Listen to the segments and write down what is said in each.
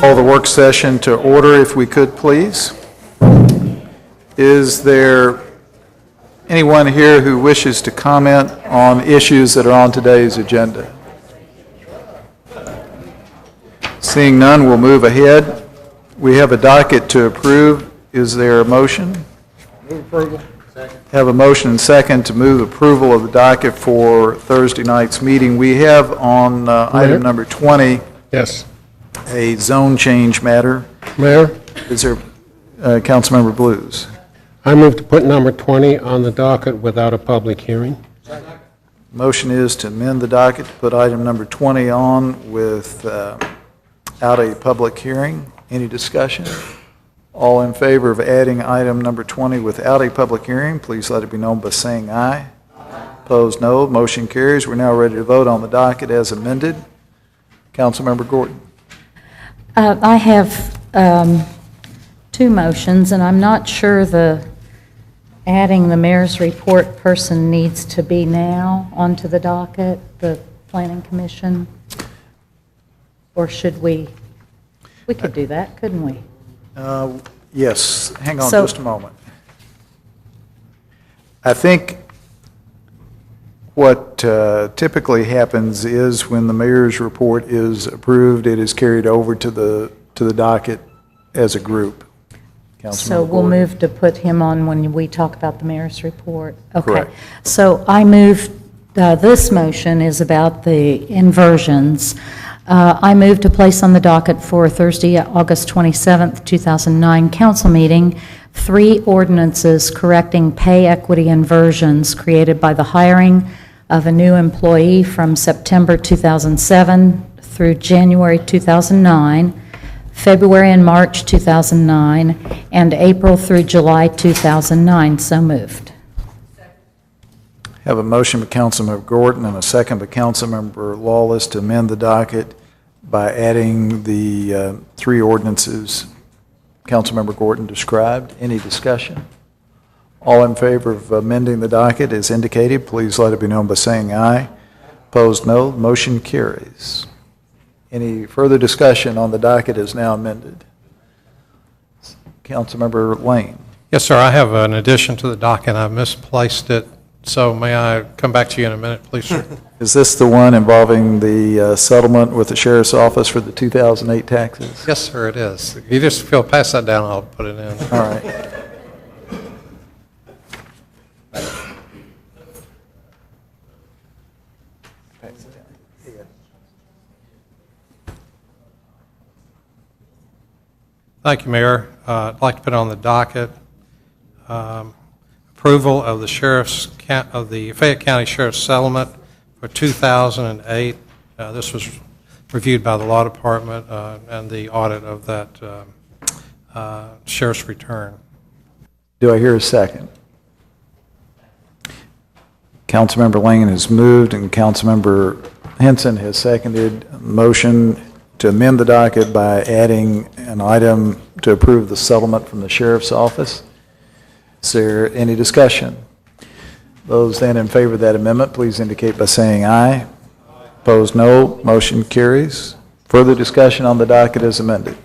Call the work session to order, if we could, please. Is there anyone here who wishes to comment on issues that are on today's agenda? Seeing none, we'll move ahead. We have a docket to approve. Is there a motion? Move approval. Second. Have a motion and second to move approval of the docket for Thursday night's meeting. We have on item number 20 Yes. a zone change matter. Mayor, Is there, Councilmember Blues? I move to put number 20 on the docket without a public hearing. Motion is to amend the docket to put item number 20 on without a public hearing. Any discussion? All in favor of adding item number 20 without a public hearing, please let it be known by saying aye. Opposed, no. Motion carries. We're now ready to vote on the docket as amended. Councilmember Gordon. I have two motions, and I'm not sure adding the mayor's report person needs to be now onto the docket, the planning commission, or should we? We could do that, couldn't we? Yes, hang on So- just a moment. I think what typically happens is when the mayor's report is approved, it is carried over to the docket as a group. So we'll Gordon. move to put him on when we talk about the mayor's report. Okay. Correct. So I move, this motion is about the inversions. I move to place on the docket for Thursday, August 27th, 2009 council meeting, 3 ordinances correcting pay equity inversions created by the hiring of a new employee from September 2007 through January 2009, February and March 2009, and April through July 2009. So moved. Have a motion by Councilmember Gordon and a second by Councilmember Lawless to amend the docket by adding the 3 ordinances Councilmember Gordon described. Any discussion? All in favor of amending the docket as indicated, please let it be known by saying aye. Opposed, no. Motion carries. Any further discussion on the docket as now amended? Councilmember Lane. Yes, sir. I have an addition to the docket. I misplaced it. So may I come back to you in a minute, please, sir? Is this the one involving the settlement with the sheriff's office for the 2008 taxes? Yes, sir, it is. You just if you'll pass that down, I'll put it in. All right. Thank you, Mayor. I'd like to put on the docket approval of the Fayette County Sheriff's settlement for 2008. This was reviewed by the Law Department and the audit of that sheriff's return. Do I hear a second? Councilmember Lane has moved and Councilmember Henson has seconded a motion to amend the docket by adding an item to approve the settlement from the sheriff's office. Is there any discussion? Those then in favor of that amendment, please indicate by saying aye. Opposed, no. Motion carries. Further discussion on the docket as amended.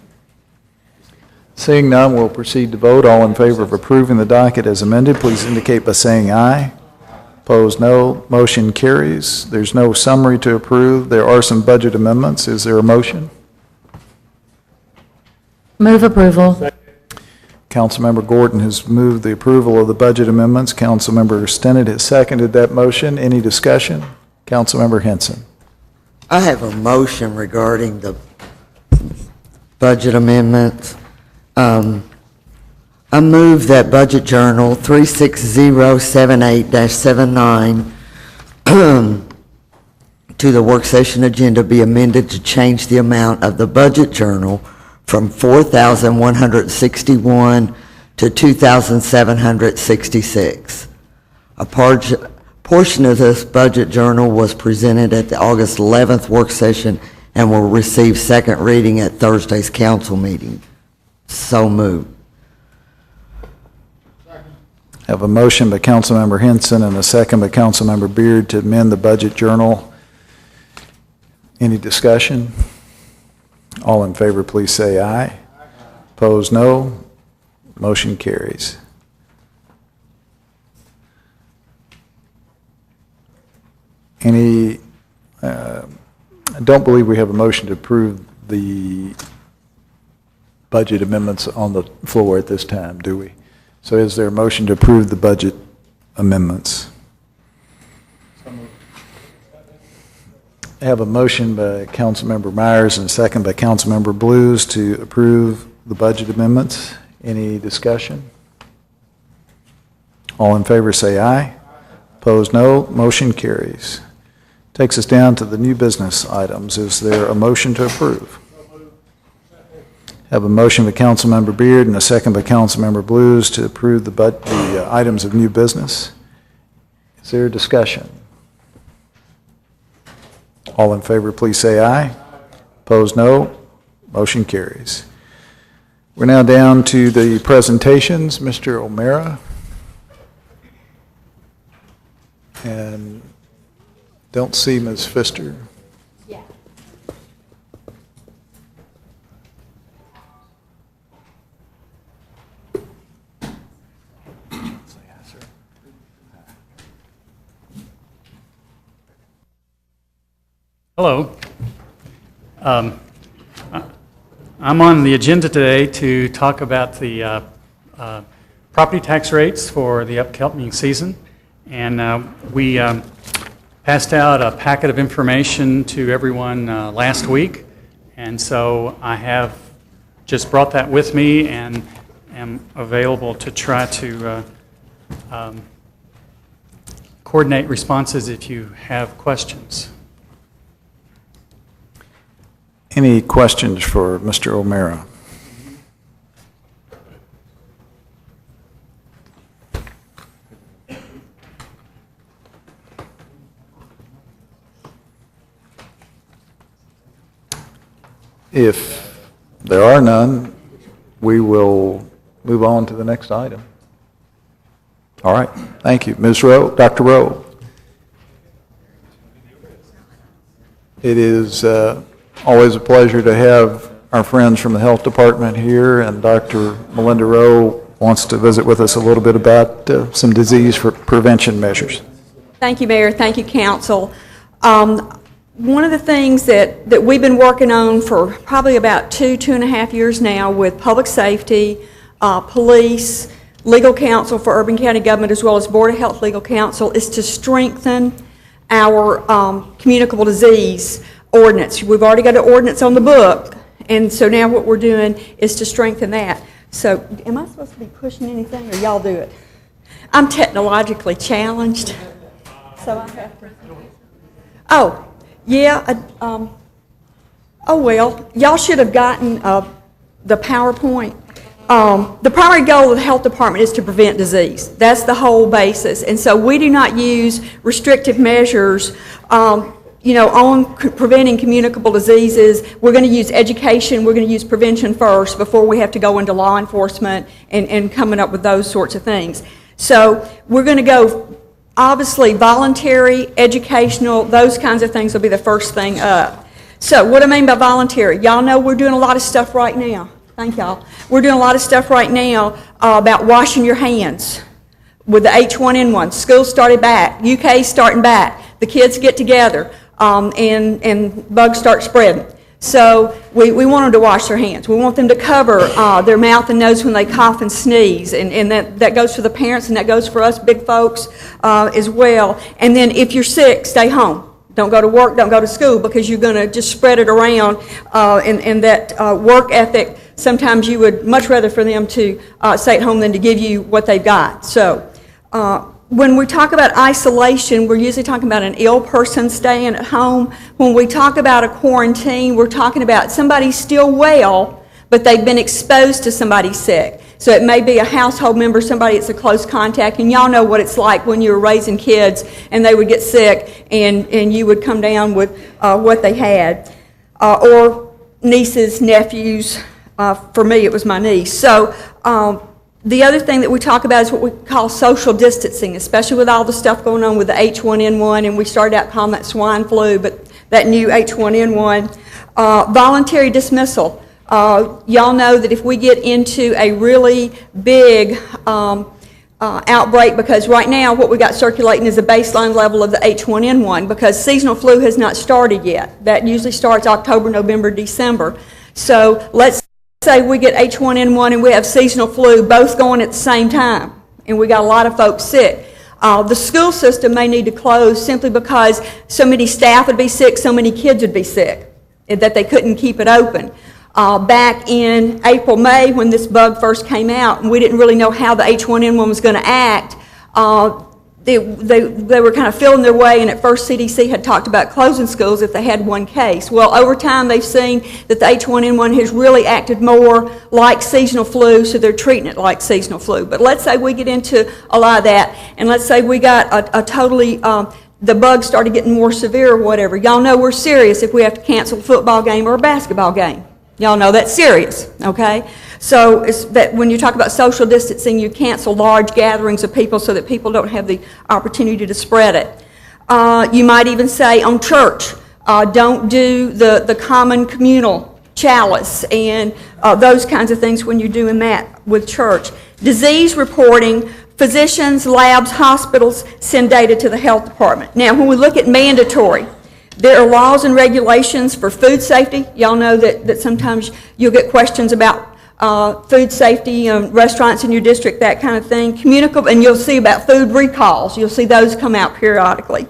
Seeing none, we'll proceed to vote. All in favor of approving the docket as amended, please indicate by saying aye. Opposed, no. Motion carries. There's no summary to approve. There are some budget amendments. Is there a motion? Move approval. Councilmember Gordon has moved the approval of the budget amendments. Councilmember Stinnett has seconded that motion. Any discussion? Councilmember Henson. I have a motion regarding the budget amendments. I move that Budget Journal 36078-79 to the work session agenda be amended to change the amount of the Budget Journal from $4,161 to $2,766. A portion of this Budget Journal was presented at the August 11th work session and will receive second reading at Thursday's council meeting. So moved. Have a motion by Councilmember Henson and a second by Councilmember Beard to amend the Budget Journal. Any discussion? All in favor, please say aye. Opposed, no. Motion carries. I don't believe we have a motion to approve the budget amendments on the floor at this time, do we? So is there a motion to approve the budget amendments? I have a motion by Councilmember Myers and a second by Councilmember Blues to approve the budget amendments. Any discussion? All in favor say aye. Opposed, no. Motion carries. Takes us down to the new business items. Is there a motion to approve? Have a motion by Councilmember Beard and a second by Councilmember Blues to approve the items of new business. Is there a discussion? All in favor, please say aye. Opposed, no. Motion carries. We're now down to the presentations. Mr. O'Mara. And don't see Ms. Pfister. Yeah. Hello. I'm on the agenda today to talk about the property tax rates for the upcoming season. And we passed out a packet of information to everyone last week. And so I have just brought that with me and am available to try to coordinate responses if you have questions. Any questions for Mr. O'Mara? If there are none, we will move on to the next item. All right, thank you. Ms. Rowe, Dr. Rowe. It is always a pleasure to have our friends from the Health Department here, and Dr. Melinda Rowe wants to visit with us a little bit about some disease prevention measures. Thank you, Mayor. Thank you, Council. One of the things that we've been working on for probably about 2.5 years now with public safety, police, legal counsel for Urban County Government, as well as Board of Health Legal Counsel, is to strengthen our communicable disease ordinance. We've already got an ordinance on the book, and so now what we're doing is to strengthen that. So am I supposed to be pushing anything, or y'all do it? I'm technologically challenged, so I have to. Oh, yeah. Oh, well, y'all should have gotten the PowerPoint. The primary goal of the health department is to prevent disease. That's the whole basis. And so we do not use restrictive measures on preventing communicable diseases. We're going to use education, we're going to use prevention first before we have to go into law enforcement and coming up with those sorts of things. So we're going to go, obviously, voluntary, educational, those kinds of things will be the first thing up. So what I mean by voluntary, y'all know we're doing a lot of stuff right now. Thank y'all. We're doing a lot of stuff right now about washing your hands with the H1N1. School started back. UK starting back. The kids get together and bugs start spreading. So we want them to wash their hands. We want them to cover their mouth and nose when they cough and sneeze. And that goes for the parents and that goes for us big folks as well. And then if you're sick, stay home. Don't go to work, don't go to school, because you're going to just spread it around. And that work ethic, sometimes you would much rather for them to stay at home than to give you what they've got. So when we talk about isolation, we're usually talking about an ill person staying at home. When we talk about a quarantine, we're talking about somebody still well, but they've been exposed to somebody sick. So it may be a household member, somebody that's a close contact, and y'all know what it's like when you were raising kids and they would get sick and you would come down with what they had. Or nieces, nephews. For me, it was my niece. So the other thing that we talk about is what we call social distancing, especially with all the stuff going on with the H1N1, and we started out calling that swine flu, but that new H1N1. Voluntary dismissal. Y'all know that if we get into a really big outbreak, because right now what we got circulating is a baseline level of the H1N1, because seasonal flu has not started yet. That usually starts October, November, December. So let's say we get H1N1 and we have seasonal flu both going at the same time, and we got a lot of folks sick. The school system may need to close simply because so many staff would be sick, so many kids would be sick, that they couldn't keep it open. Back in April, May, when this bug first came out, and we didn't really know how the H1N1 was going to act, they were kind of feeling their way, and at first CDC had talked about closing schools if they had one case. Well, over time they've seen that the H1N1 has really acted more like seasonal flu, so they're treating it like seasonal flu. But let's say we get into a lot of that, and let's say we got a totally, the bug started getting more severe or whatever. Y'all know we're serious if we have to cancel a football game or a basketball game. Y'all know that's serious, okay? So it's that when you talk about social distancing, you cancel large gatherings of people so that people don't have the opportunity to spread it. You might even say on church, don't do the common communal chalice and those kinds of things when you're doing that with church. Disease reporting, physicians, labs, hospitals send data to the health department. Now, when we look at mandatory, there are laws and regulations for food safety. Y'all know that sometimes you'll get questions about food safety, restaurants in your district, that kind of thing. Communicable, and you'll see about food recalls. You'll see those come out periodically.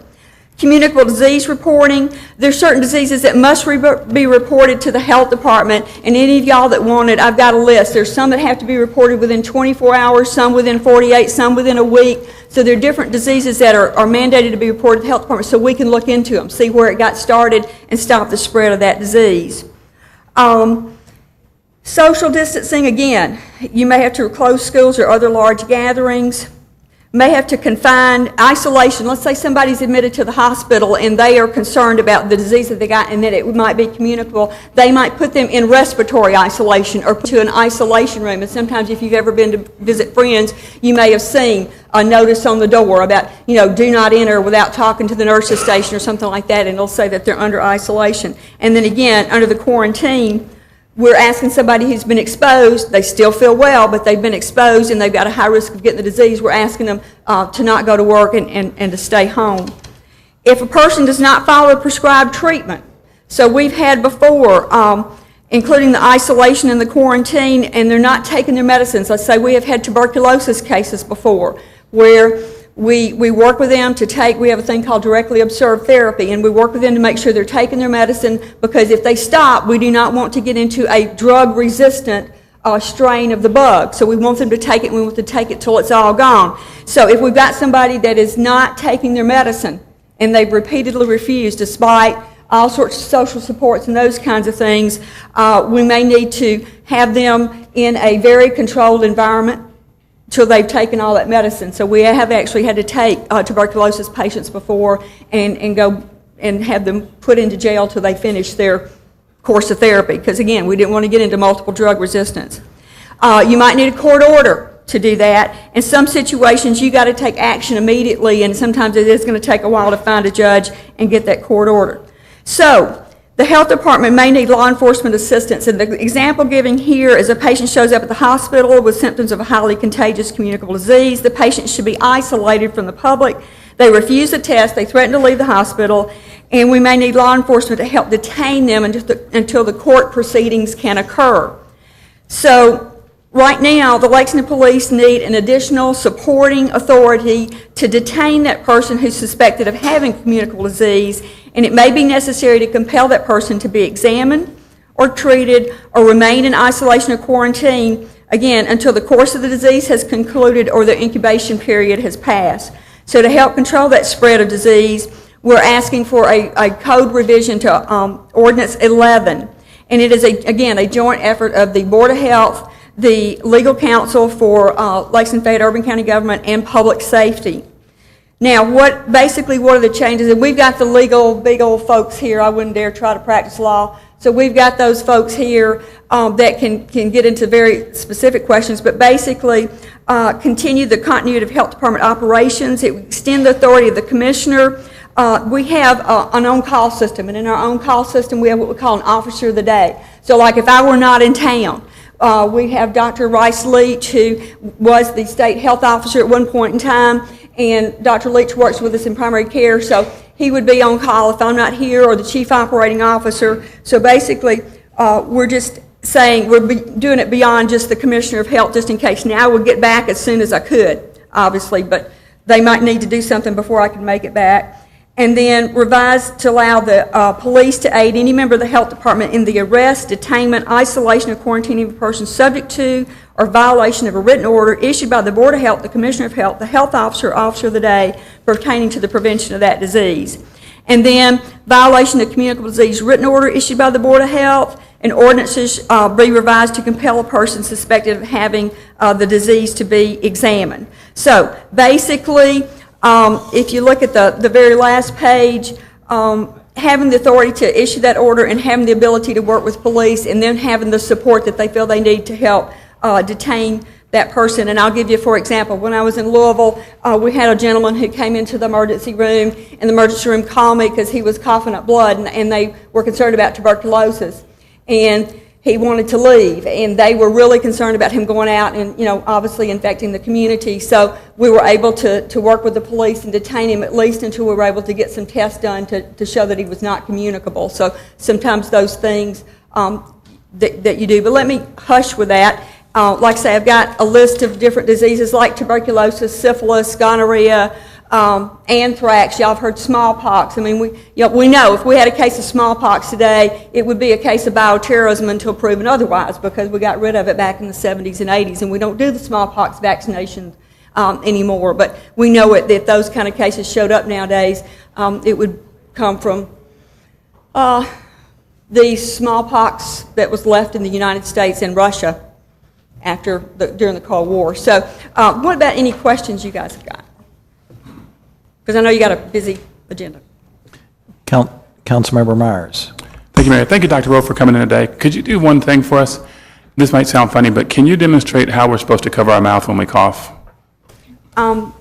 Communicable disease reporting. There's certain diseases that must be reported to the health department, and any of y'all that want it, I've got a list. There's some that have to be reported within 24 hours, some within 48, some within a week. So there are different diseases that are mandated to be reported to the health department so we can look into them, see where it got started, and stop the spread of that disease. Social distancing, again, you may have to close schools or other large gatherings. May have to confine isolation. Let's say somebody's admitted to the hospital and they are concerned about the disease that they got and that it might be communicable. They might put them in respiratory isolation or put to an isolation room. And sometimes if you've ever been to visit friends, you may have seen a notice on the door about, do not enter without talking to the nurse's station or something like that, and it'll say that they're under isolation. And then again, under the quarantine, we're asking somebody who's been exposed, they still feel well, but they've been exposed and they've got a high risk of getting the disease. We're asking them to not go to work and to stay home. If a person does not follow prescribed treatment, so we've had before, including the isolation and the quarantine, and they're not taking their medicines. Let's say we have had tuberculosis cases before where we work with them to take, we have a thing called directly observed therapy, and we work with them to make sure they're taking their medicine, because if they stop, we do not want to get into a drug-resistant strain of the bug. So we want them to take it, and we want to take it till it's all gone. So if we've got somebody that is not taking their medicine, and they've repeatedly refused despite all sorts of social supports and those kinds of things, we may need to have them in a very controlled environment till they've taken all that medicine. So we have actually had to take tuberculosis patients before and go and have them put into jail till they finish their course of therapy, because again, we didn't want to get into multiple drug resistance. You might need a court order to do that. In some situations, you got to take action immediately, and sometimes it is going to take a while to find a judge and get that court order. So the health department may need law enforcement assistance, and the example given here is a patient shows up at the hospital with symptoms of a highly contagious communicable disease. The patient should be isolated from the public. They refuse the test, they threaten to leave the hospital, and we may need law enforcement to help detain them until the court proceedings can occur. So right now, the Lexington Police need an additional supporting authority to detain that person who's suspected of having communicable disease, and it may be necessary to compel that person to be examined or treated or remain in isolation or quarantine, again, until the course of the disease has concluded or the incubation period has passed. So to help control that spread of disease, we're asking for a code revision to Ordinance 11. And it is, again, a joint effort of the Board of Health, the Legal Counsel for Lexington Fayette Urban County Government, and Public Safety. Now, what are the changes? And we've got the legal, big old folks here. I wouldn't dare try to practice law. So we've got those folks here that can get into very specific questions, but basically continue the continuity of health department operations. It would extend the authority of the commissioner we have an on-call system, and in our on-call system, we have what we call an officer of the day. So like if I were not in town, we have Dr. Rice Leach, who was the state health officer at one point in time, and Dr. Leach works with us in primary care, so he would be on call if I'm not here, or the chief operating officer. So basically, we're just saying we're doing it beyond just the commissioner of health, just in case. Now I would get back as soon as I could, obviously, but they might need to do something before I can make it back. And then revised to allow the police to aid any member of the health department in the arrest, detainment, isolation, or quarantining of a person subject to or violation of a written order issued by the Board of Health, the Commissioner of Health, the health officer, or officer of the day pertaining to the prevention of that disease. And then violation of communicable disease written order issued by the Board of Health, and ordinances be revised to compel a person suspected of having the disease to be examined. So basically, if you look at the very last page, having the authority to issue that order and having the ability to work with police, and then having the support that they feel they need to help detain that person. And I'll give you, for example, when I was in Louisville, we had a gentleman who came into the emergency room, and the emergency room called me because he was coughing up blood, and they were concerned about tuberculosis. And he wanted to leave, and they were really concerned about him going out and, obviously infecting the community. So we were able to work with the police and detain him at least until we were able to get some tests done to show that he was not communicable. So sometimes those things that you do. But let me hush with that. Like I say, I've got a list of different diseases like tuberculosis, syphilis, gonorrhea, anthrax. Y'all have heard smallpox. I mean, we know if we had a case of smallpox today, it would be a case of bioterrorism until proven otherwise, because we got rid of it back in the 70s and 80s, and we don't do the smallpox vaccinations anymore. But we know that if those kind of cases showed up nowadays, it would come from the smallpox that was left in the United States and Russia during the Cold War. So what about any questions you guys have got? Because I know you got a busy agenda. Councilmember Myers. Thank you, Mayor. Thank you, Dr. Rowe, for coming in today. Could you do one thing for us? This might sound funny, but can you demonstrate how we're supposed to cover our mouth when we cough? And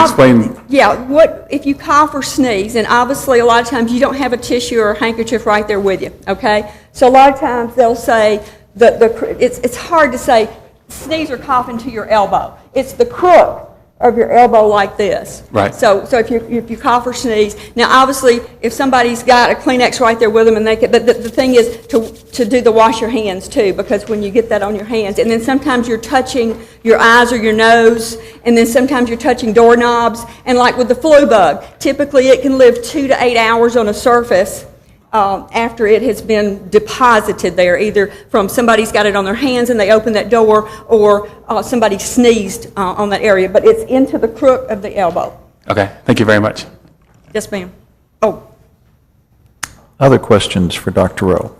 explain. Yeah, if you cough or sneeze, and obviously a lot of times you don't have a tissue or a handkerchief right there with you, okay? So a lot of times they'll say, it's hard to say sneeze or cough into your elbow. It's the crook of your elbow like this. Right. So if you cough or sneeze, now obviously if somebody's got a Kleenex right there with them, and they can, but the thing is to do the wash your hands too, because when you get that on your hands, and then sometimes you're touching your eyes or your nose, and then sometimes you're touching doorknobs, and like with the flu bug, typically it can live 2 to 8 hours on a surface after it has been deposited there, either from somebody's got it on their hands and they open that door, or somebody sneezed on that area. But it's into the crook of the elbow. Okay, thank you very much. Yes, ma'am. Oh. Other questions for Dr. Rowe?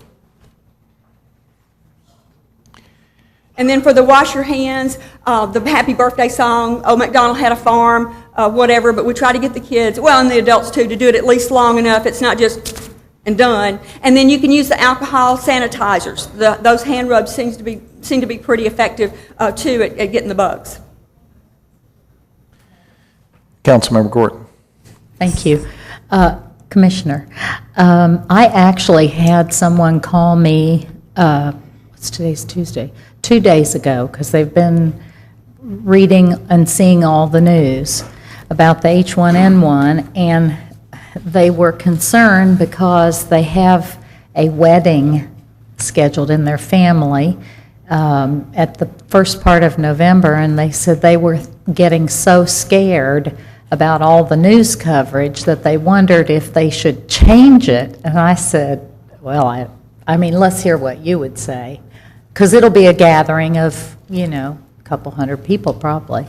And then for the wash your hands, the happy birthday song, Oh, MacDonald Had a Farm, whatever, but we try to get the kids, well, and the adults too, to do it at least long enough. It's not just and done. And then you can use the alcohol sanitizers. Those hand rubs seem to be pretty effective too at getting the bugs. Councilmember Gordon. Thank you. Commissioner, I actually had someone call me, today's Tuesday, 2 days ago, because they've been reading and seeing all the news about the H1N1, and they were concerned because they have a wedding scheduled in their family at the first part of November, and they said they were getting so scared about all the news coverage that they wondered if they should change it. And I said, well, I mean, let's hear what you would say, because it'll be a gathering of, a couple hundred people probably.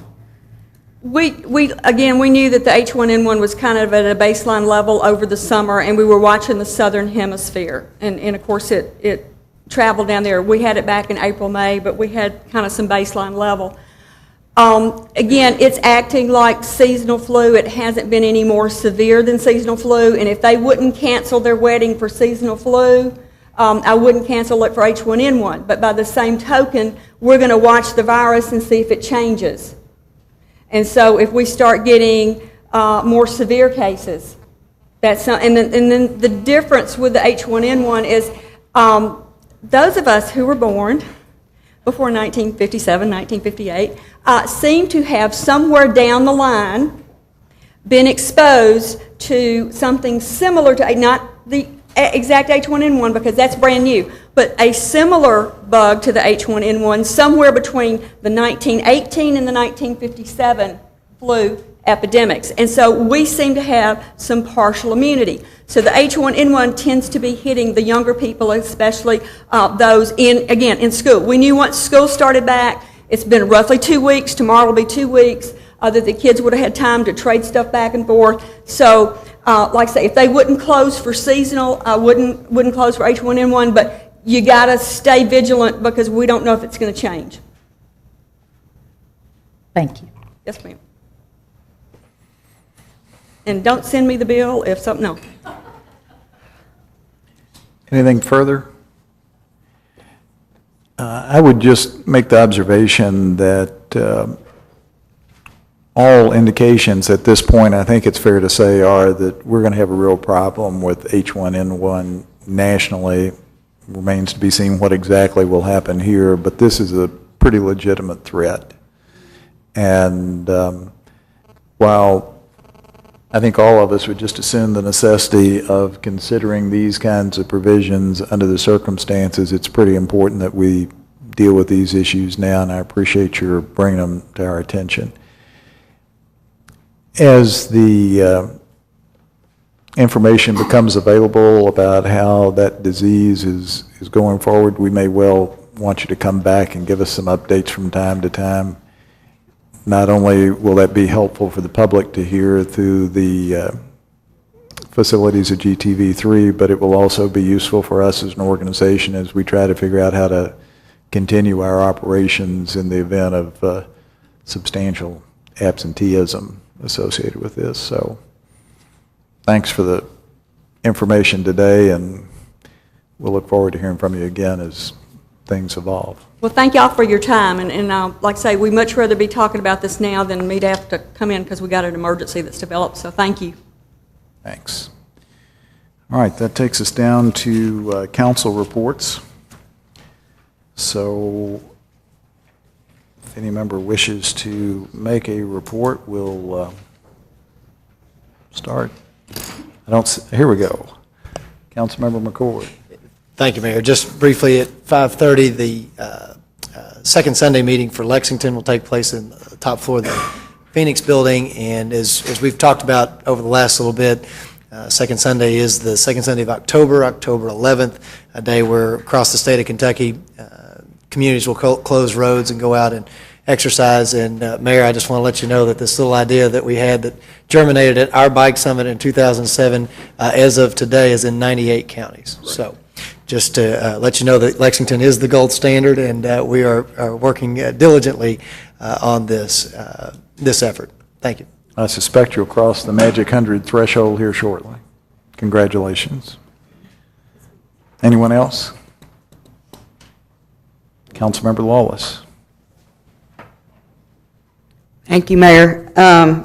We knew that the H1N1 was kind of at a baseline level over the summer, and we were watching the southern hemisphere. And of course, it traveled down there. We had it back in April, May, but we had kind of some baseline level. Again, it's acting like seasonal flu. It hasn't been any more severe than seasonal flu, and if they wouldn't cancel their wedding for seasonal flu, I wouldn't cancel it for H1N1. But by the same token, we're going to watch the virus and see if it changes. And so if we start getting more severe cases. And then the difference with the H1N1 is those of us who were born before 1957, 1958, seem to have somewhere down the line been exposed to something similar to, not the exact H1N1 because that's brand new, but a similar bug to the H1N1 somewhere between the 1918 and the 1957 flu epidemics. And so we seem to have some partial immunity. So the H1N1 tends to be hitting the younger people, especially those in school. We knew once school started back, it's been roughly 2 weeks, tomorrow will be 2 weeks, that the kids would have had time to trade stuff back and forth. So, like I say, if they wouldn't close for seasonal, wouldn't close for H1N1, but you got to stay vigilant because we don't know if it's going to change. Thank you. Yes, ma'am. And don't send me the bill if something, no. Anything further? I would just make the observation that all indications at this point, I think it's fair to say, are that we're going to have a real problem with H1N1 nationally. Remains to be seen what exactly will happen here, but this is a pretty legitimate threat. And while I think all of us would just assume the necessity of considering these kinds of provisions under the circumstances, it's pretty important that we deal with these issues now, and I appreciate your bringing them to our attention. As the information becomes available about how that disease is going forward, we may well want you to come back and give us some updates from time to time. Not only will that be helpful for the public to hear through the facilities of GTV3, but it will also be useful for us as an organization as we try to figure out how to continue our operations in the event of substantial absenteeism associated with this. So thanks for the information today, and we'll look forward to hearing from you again as things evolve. Well, thank y'all for your time, and like I say, we'd much rather be talking about this now than me to have to come in because we got an emergency that's developed, so thank you. Thanks. All right, that takes us down to council reports. So if any member wishes to make a report, we'll start. Here we go. Councilmember McCord. Thank you, Mayor. Just briefly, at 5:30, the second Sunday meeting for Lexington will take place in the top floor of the Phoenix building, and as we've talked about over the last little bit, second Sunday is the second Sunday of October 11th, a day where across the state of Kentucky, communities will close roads and go out and exercise. And Mayor, I just want to let you know that this little idea that we had that germinated at our bike summit in 2007, as of today, is in 98 counties. So just to let you know that Lexington is the gold standard, and we are working diligently on this effort. Thank you. I suspect you'll cross the magic 100 threshold here shortly. Congratulations. Anyone else? Councilmember Lawless. Thank you, Mayor.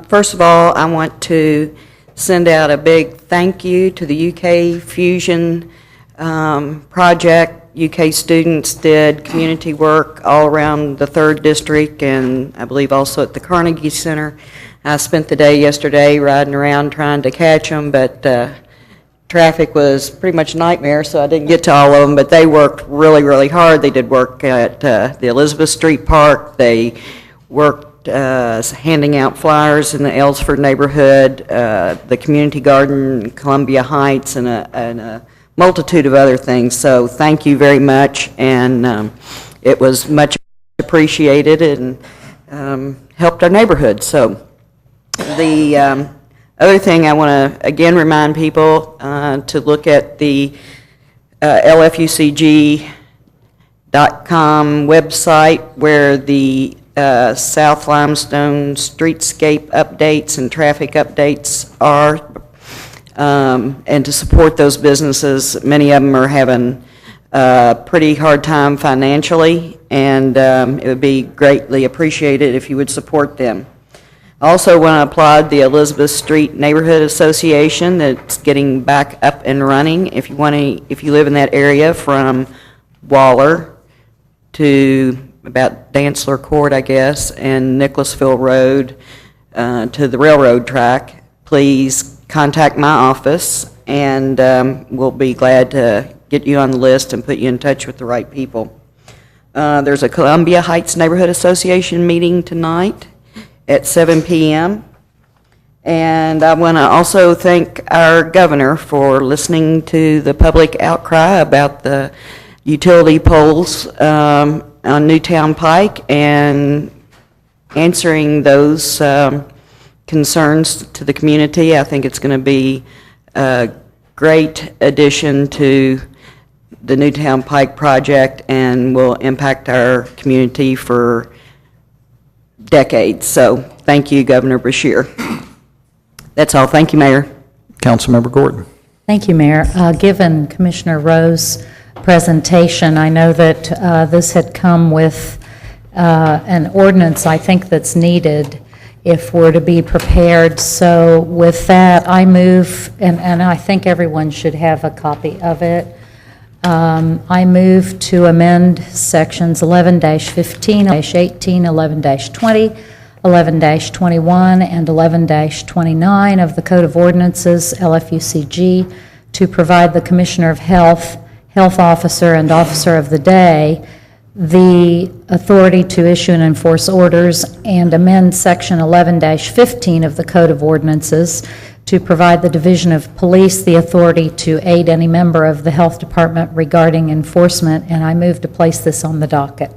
First of all, I want to send out a big thank you to the UK Fusion project. UK students did community work all around the 3rd District, and I believe also at the Carnegie Center. I spent the day yesterday riding around trying to catch them, but traffic was pretty much a nightmare, so I didn't get to all of them, but they worked really, really hard. They did work at the Elizabeth Street Park. They worked handing out flyers in the Ellsford neighborhood, the community garden, Columbia Heights, and a multitude of other things. So thank you very much, and it was much appreciated and helped our neighborhood. So the other thing I want to again remind people to look at the LFUCG.com website where the South Limestone streetscape updates and traffic updates are, and to support those businesses. Many of them are having a pretty hard time financially, and it would be greatly appreciated if you would support them. I also want to applaud the Elizabeth Street Neighborhood Association that's getting back up and running. If you live in that area from Waller to about Dantzler Court, I guess, and Nicholasville Road to the railroad track, please contact my office, and we'll be glad to get you on the list and put you in touch with the right people. There's a Columbia Heights Neighborhood Association meeting tonight at 7 p.m. And I want to also thank our governor for listening to the public outcry about the utility poles on Newtown Pike and answering those concerns to the community. I think it's going to be a great addition to the Newtown Pike project and will impact our community for decades. So thank you, Governor Beshear. That's all. Thank you, Mayor. Councilmember Gordon. Thank you, Mayor. Given Commissioner Rowe's presentation, I know that this had come with an ordinance, I think, that's needed if we're to be prepared. So with that, I move, and I think everyone should have a copy of it. I move to amend sections 11-15, 11-18, 11-20, 11-21, and 11-29 of the Code of Ordinances, LFUCG, to provide the Commissioner of Health, Health Officer, and Officer of the Day the authority to issue and enforce orders, and amend section 11-15 of the Code of Ordinances to provide the Division of Police the authority to aid any member of the Health Department regarding enforcement, and I move to place this on the docket.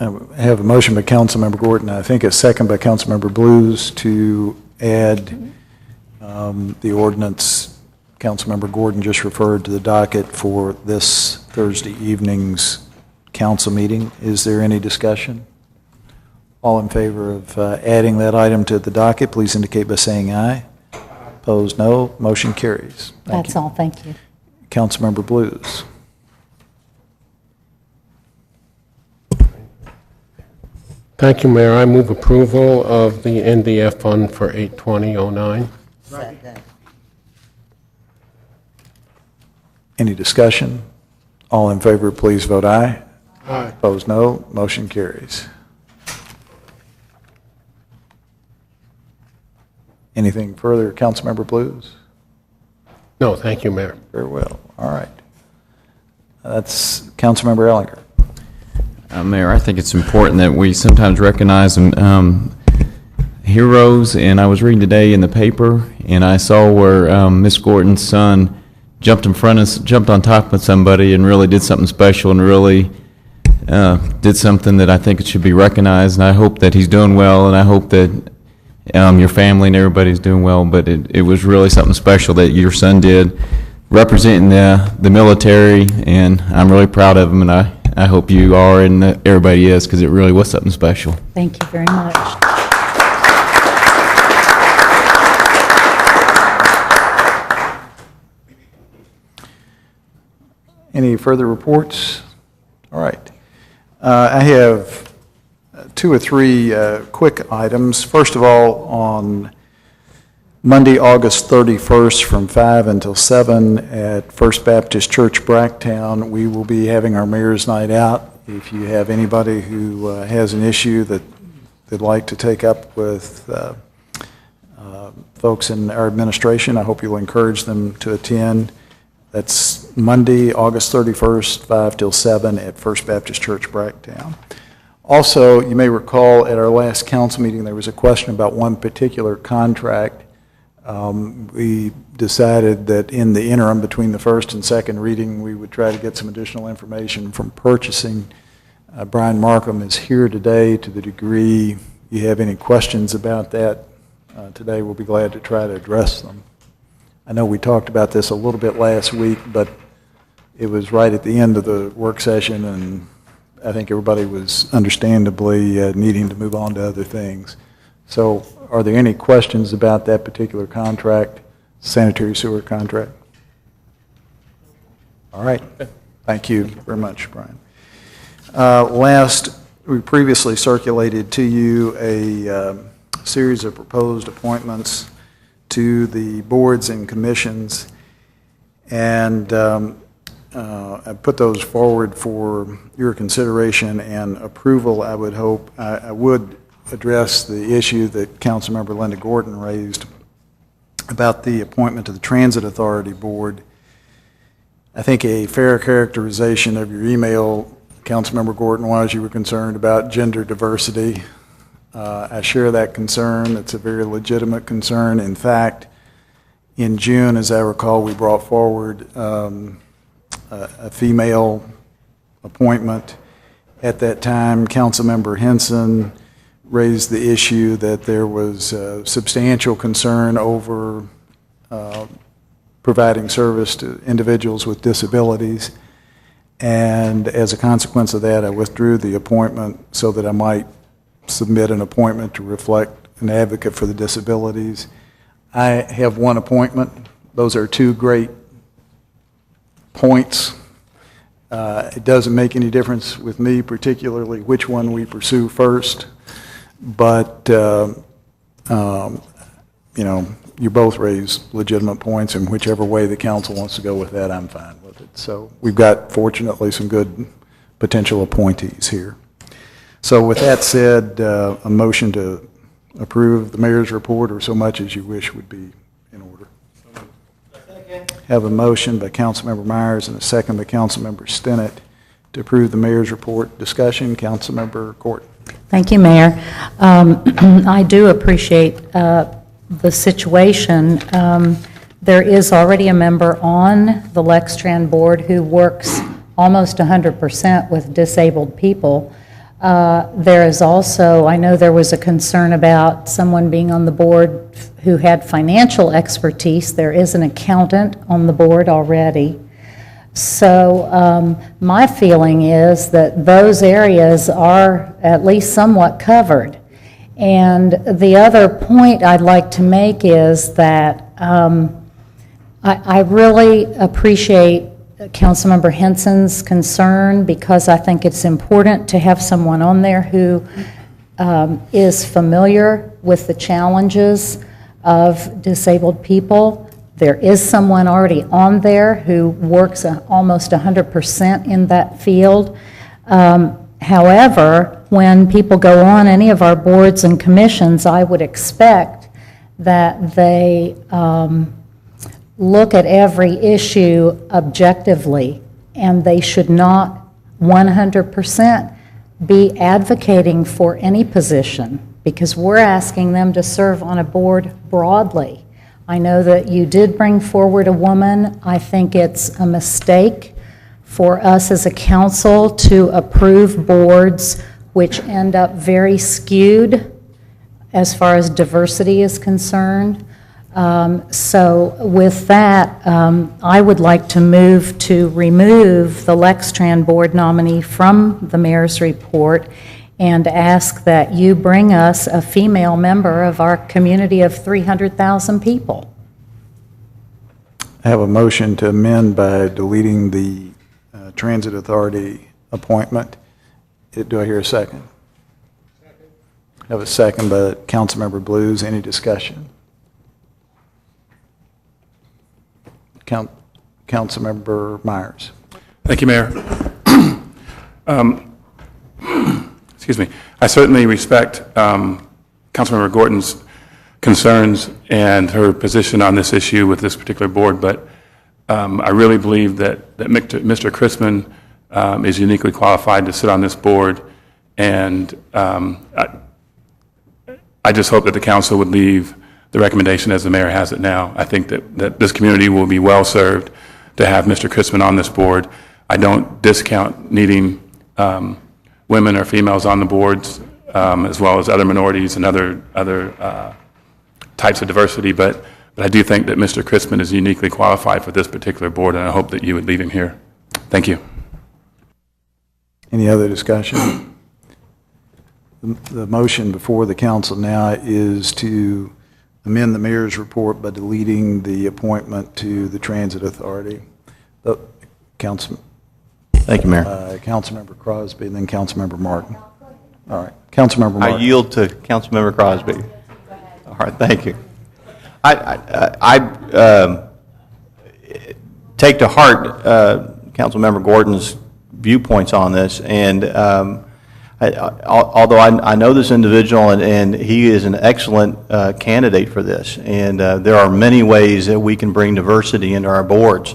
I have a motion by Councilmember Gordon, I think a second by Councilmember Blues, to add the ordinance Councilmember Gordon just referred to the docket for this Thursday evening's council meeting. Is there any discussion? All in favor of adding that item to the docket, please indicate by saying aye. Opposed, no. Motion carries. That's all. Thank you. Councilmember Blues. Thank you, Mayor. I move approval of the NDF fund for 8/20/09. Any discussion? All in favor, please vote aye. Aye. Opposed, no. Motion carries. Anything further, Councilmember Blues? No, thank you, Mayor. Very well. All right. That's Councilmember Ellinger. Mayor, I think it's important that we sometimes recognize heroes, and I was reading today in the paper, and I saw where Miss Gordon's son jumped on top of somebody and really did something special and really did something that I think it should be recognized, and I hope that he's doing well, and I hope that your family and everybody's doing well, but it was really something special that your son did, representing the military, and I'm really proud of him, and I hope you are and everybody is, because it really was something special. Thank you very much. Any further reports? All right. I have two or three quick items. First of all, on Monday, August 31st, from 5 until 7 at First Baptist Church, Bracktown, we will be having our Mayor's Night Out. If you have anybody who has an issue that they'd like to take up with folks in our administration, I hope you'll encourage them to attend. That's Monday, August 31st, 5 till 7 at First Baptist Church, Bracktown. Also, you may recall at our last council meeting, there was a question about one particular contract. We decided that in the interim between the first and second reading, we would try to get some additional information from purchasing. Brian Markham is here today. To the degree you have any questions about that today, we'll be glad to try to address them. I know we talked about this a little bit last week, but it was right at the end of the work session, and I think everybody was understandably needing to move on to other things. So are there any questions about that particular contract, sanitary sewer contract? All right. Thank you very much, Brian. Last we previously circulated to you a series of proposed appointments to the boards and commissions, and I put those forward for your consideration and approval. I would hope, I would address the issue that Councilmember Linda Gordon raised about the appointment to the Transit Authority Board. I think a fair characterization of your email, Councilmember Gordon, was you were concerned about gender diversity. I share that concern. It's a very legitimate concern. In fact, in June, as I recall, we brought forward a female appointment. At that time, Councilmember Henson raised the issue that there was substantial concern over providing service to individuals with disabilities. And as a consequence of that, I withdrew the appointment so that I might submit an appointment to reflect an advocate for the disabilities. I have one appointment. Those are two great points. It doesn't make any difference with me, particularly which one we pursue first, but you know, you both raise legitimate points, and whichever way the council wants to go with that, I'm fine with it. So we've got, fortunately, some good potential appointees here. So with that said, a motion to approve the mayor's report, or so much as you wish, would be in order. Have a motion by Councilmember Myers and a second by Councilmember Stinnett to approve the mayor's report. Discussion, Councilmember Gordon. Thank you, Mayor. I do appreciate the situation. There is already a member on the Lextran board who works almost 100% with disabled people. There is also, I know there was a concern about someone being on the board who had financial expertise. There is an accountant on the board already. So my feeling is that those areas are at least somewhat covered. And the other point I'd like to make is that I really appreciate Councilmember Henson's concern, because I think it's important to have someone on there who is familiar with the challenges of disabled people. There is someone already on there who works almost 100% in that field. However, when people go on any of our boards and commissions, I would expect that they look at every issue objectively, and they should not 100% be advocating for any position, because we're asking them to serve on a board broadly. I know that you did bring forward a woman. I think it's a mistake for us as a council to approve boards which end up very skewed as far as diversity is concerned. So with that, I would like to move to remove the Lextran board nominee from the mayor's report and ask that you bring us a female member of our community of 300,000 people. I have a motion to amend by deleting the Transit Authority appointment. Do I hear a second? I have a second by Councilmember Blues. Any discussion? Councilmember Myers. Thank you, Mayor. Excuse me. I certainly respect Councilmember Gordon's concerns and her position on this issue with this particular board, but I really believe that Mr. Chrisman is uniquely qualified to sit on this board, and I just hope that the council would leave the recommendation as the mayor has it now. I think that this community will be well served to have Mr. Chrisman on this board. I don't discount needing women or females on the boards, as well as other minorities and other types of diversity, but I do think that Mr. Chrisman is uniquely qualified for this particular board, and I hope that you would leave him here. Thank you. Any other discussion? The motion before the council now is to amend the mayor's report by deleting the appointment to the Transit Authority. Thank you, Mayor. Councilmember Crosby and then Councilmember Martin. All right. Councilmember I Martin. yield to Councilmember Crosby. All right, thank you. I take to heart Councilmember Gordon's viewpoints on this, and although I know this individual and he is an excellent candidate for this, and there are many ways that we can bring diversity into our boards.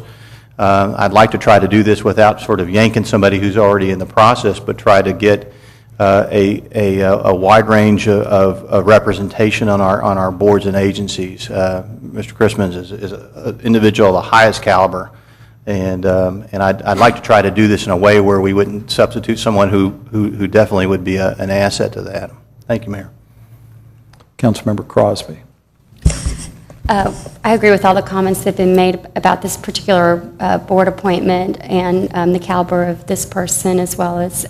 I'd like to try to do this without sort of yanking somebody who's already in the process, but try to get a wide range of representation on our boards and agencies. Mr. Christman is an individual of the highest caliber, and I'd like to try to do this in a way where we wouldn't substitute someone who definitely would be an asset to that. Thank you, Mayor. Councilmember Crosby. I agree with all the comments that have been made about this particular board appointment and the caliber of this person, as well as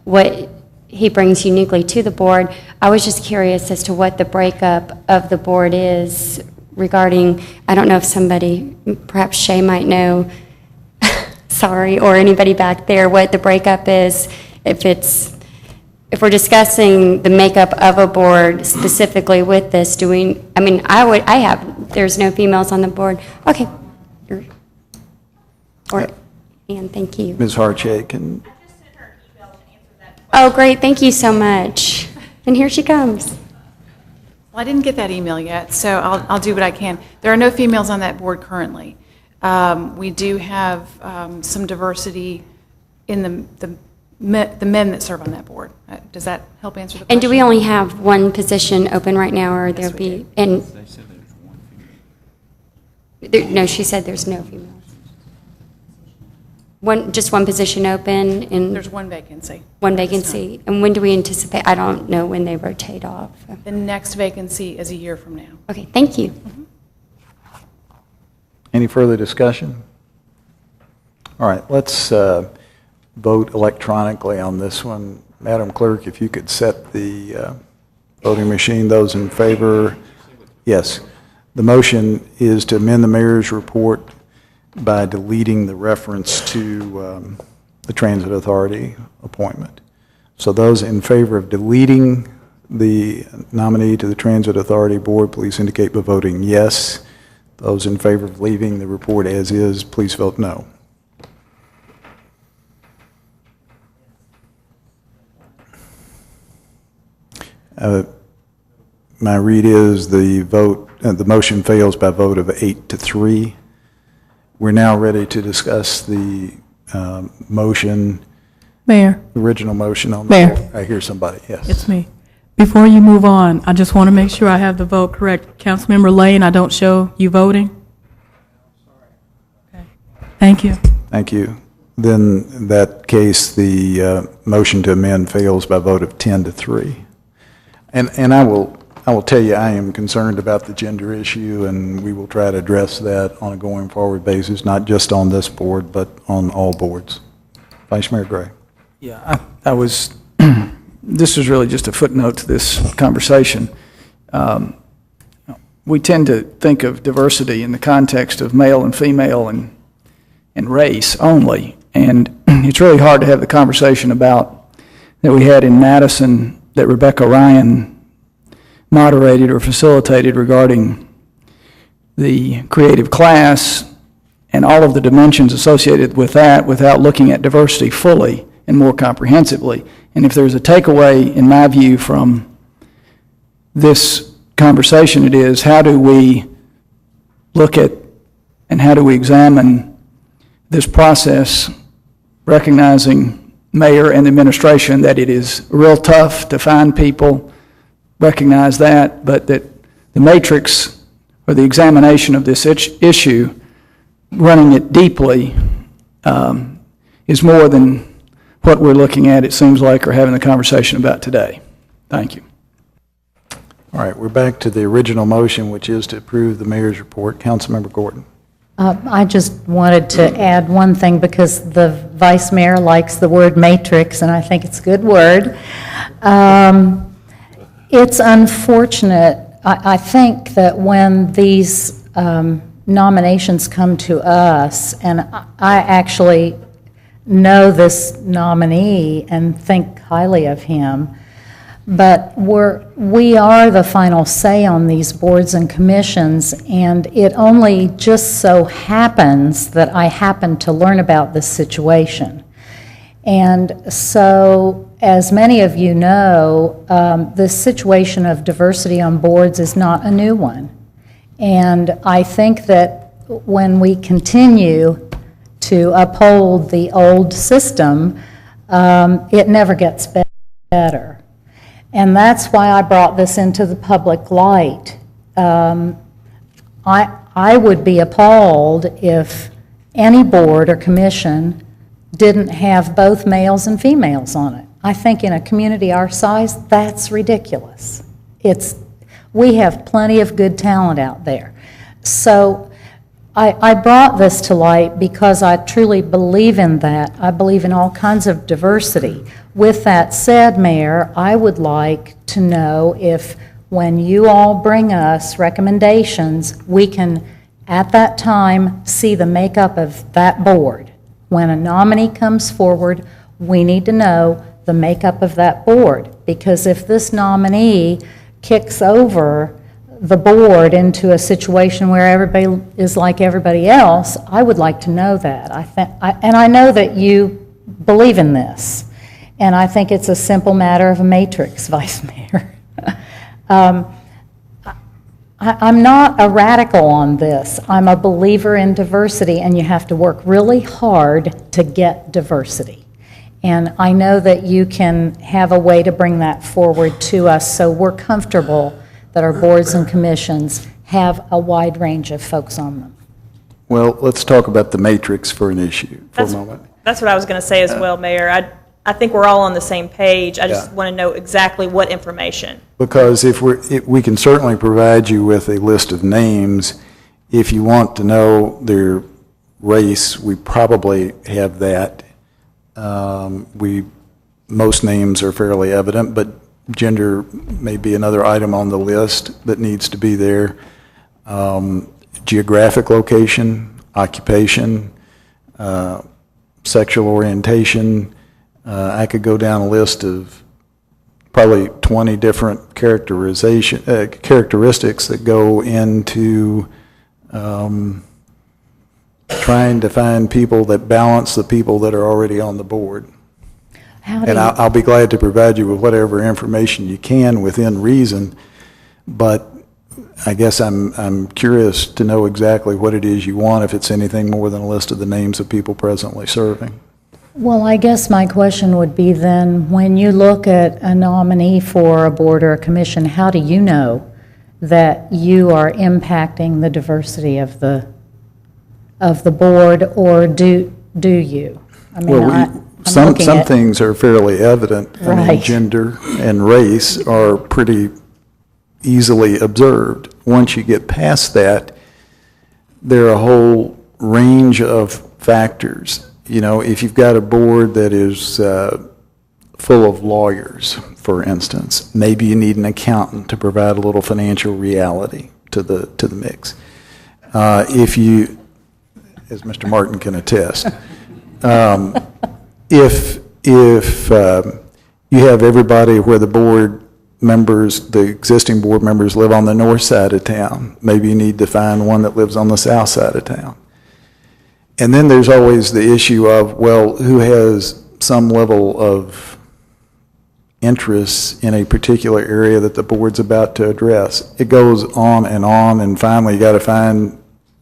what he brings uniquely to the board. I was just curious as to what the breakup of the board is regarding, I don't know if somebody, perhaps Shay might know, sorry, or anybody back there, what the breakup is, if we're discussing the makeup of a board specifically with this, there's no females on the board. Okay. And thank you. Ms. Hartshake can... Oh, great, thank you so much. And here she comes. Well, I didn't get that email yet, so I'll do what I can. There are no females on that board currently. We do have some diversity in the men that serve on that board. Does that help answer the question? And do we only have one position open right now, or there'll be? And they said there's one female. No, she said there's no females. Just one position open, and there's one vacancy. One vacancy. And when do we anticipate? I don't know when they rotate off. The next vacancy is a year from now. Okay, thank you. Mm-hmm. Any further discussion? All right, let's vote electronically on this one. Madam Clerk, if you could set the voting machine. Those in favor? Yes. The motion is to amend the mayor's report by deleting the reference to the Transit Authority appointment. So those in favor of deleting the nominee to the Transit Authority Board, please indicate by voting yes. Those in favor of leaving the report as is, please vote no. My read is the motion fails by a vote of 8-3. We're now ready to discuss the motion. Mayor. Original motion on the Mayor. floor. I hear somebody, yes. It's me. Before you move on, I just want to make sure I have the vote correct. Councilmember Lane, I don't show you voting? Okay. Thank you. Thank you. Then, in that case, the motion to amend fails by a vote of 10-3. And I will tell you, I am concerned about the gender issue, and we will try to address that on a going forward basis, not just on this board, but on all boards. Vice Mayor Gray. Yeah, I was, this is really just a footnote to this conversation. We tend to think of diversity in the context of male and female and race only, and it's really hard to have the conversation about that we had in Madison that Rebecca Ryan moderated or facilitated regarding the creative class and all of the dimensions associated with that without looking at diversity fully and more comprehensively. And if there's a takeaway, in my view, from this conversation, it is how do we look at and how do we examine this process, recognizing mayor and administration that it is real tough to find people, recognize that, but that the matrix or the examination of this issue, running it deeply, is more than what we're looking at, it seems like, or having the conversation about today. Thank you. All right, we're back to the original motion, which is to approve the mayor's report. Councilmember Gordon. I just wanted to add one thing because the vice mayor likes the word matrix, and I think it's a good word. It's unfortunate, I think that when these nominations come to us, and I actually know this nominee and think highly of him, But we are the final say on these boards and commissions, and it only just so happens that I happened to learn about this situation. And so, as many of you know, this situation of diversity on boards is not a new one. And I think that when we continue to uphold the old system, it never gets better. And that's why I brought this into the public light. I would be appalled if any board or commission didn't have both males and females on it. I think in a community our size, that's ridiculous. We have plenty of good talent out there. So I brought this to light because I truly believe in that. I believe in all kinds of diversity. With that said, Mayor, I would like to know if when you all bring us recommendations, we can, at that time, see the makeup of that board. When a nominee comes forward, we need to know the makeup of that board. Because if this nominee kicks over the board into a situation where everybody is like everybody else, I would like to know that. And I know that you believe in this, and I think it's a simple matter of a matrix, Vice Mayor. I'm not a radical on this. I'm a believer in diversity, and you have to work really hard to get diversity. And I know that you can have a way to bring that forward to us so we're comfortable that our boards and commissions have a wide range of folks on them. Well, let's talk about the matrix for an issue for a moment. That's what I was going to say as well, Mayor. I think we're all on the same page. I just want to know exactly what information. Because if we can certainly provide you with a list of names. If you want to know their race, we probably have that. Most names are fairly evident, but gender may be another item on the list that needs to be there. Geographic location, occupation, sexual orientation. I could go down a list of probably 20 different characteristics that go into trying to find people that balance the people that are already on the board. And I'll be glad to provide you with whatever information you can within reason, but I guess I'm curious to know exactly what it is you want, if it's anything more than a list of the names of people presently serving. Well, I guess my question would be then, when you look at a nominee for a board or a commission, how do you know that you are impacting the diversity of the board, or do you? I mean, Well, some things are fairly evident. I mean, gender and race are pretty easily observed. Once you get past that, there are a whole range of factors. You know, if you've got a board that is full of lawyers, for instance, maybe you need an accountant to provide a little financial reality to the mix. If you, as Mr. Martin can attest, if you have everybody where the board members, the existing board members live on the north side of town, maybe you need to find one that lives on the south side of town. And then there's always the issue of, well, who has some level of interest in a particular area that the board's about to address. It goes on, and finally you got to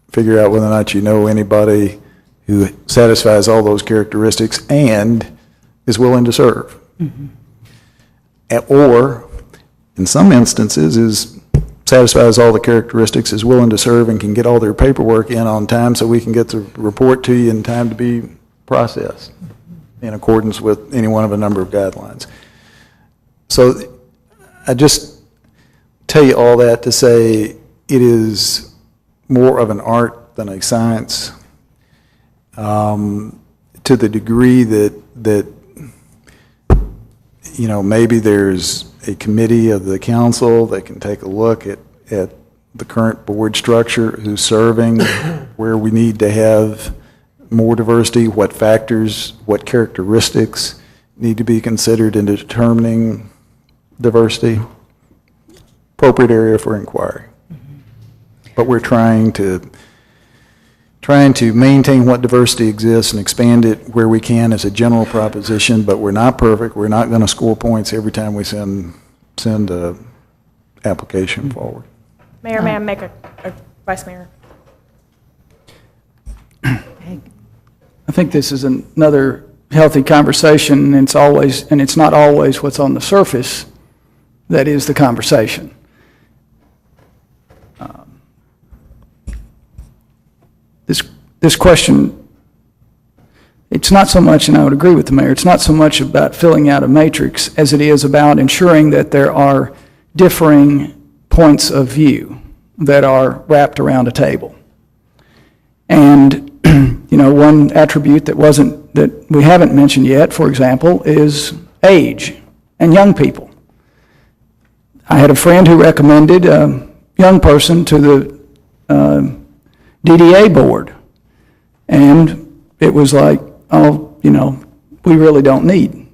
figure out whether or not you know anybody who satisfies all those characteristics and is willing to serve. Mm-hmm. Or, in some instances, satisfies all the characteristics, is willing to serve, and can get all their paperwork in on time so we can get the report to you in time to be processed in accordance with any one of a number of guidelines. So I just tell you all that to say it is more of an art than a science, to the degree that you know, maybe there's a committee of the council that can take a look at the current board structure, who's serving, where we need to have more diversity, what factors, what characteristics need to be considered in determining diversity, appropriate area for inquiry. But we're trying to maintain what diversity exists and expand it where we can as a general proposition, but we're not perfect. We're not going to score points every time we send a application forward. Mayor, may I make a Vice Mayor? I think this is another healthy conversation, and it's not always what's on the surface that is the conversation. This question, it's not so much, and I would agree with the mayor, it's not so much about filling out a matrix as it is about ensuring that there are differing points of view that are wrapped around a table. And, one attribute that we haven't mentioned yet, for example, is age and young people. I had a friend who recommended a young person to the DDA board. And it was like, we really don't need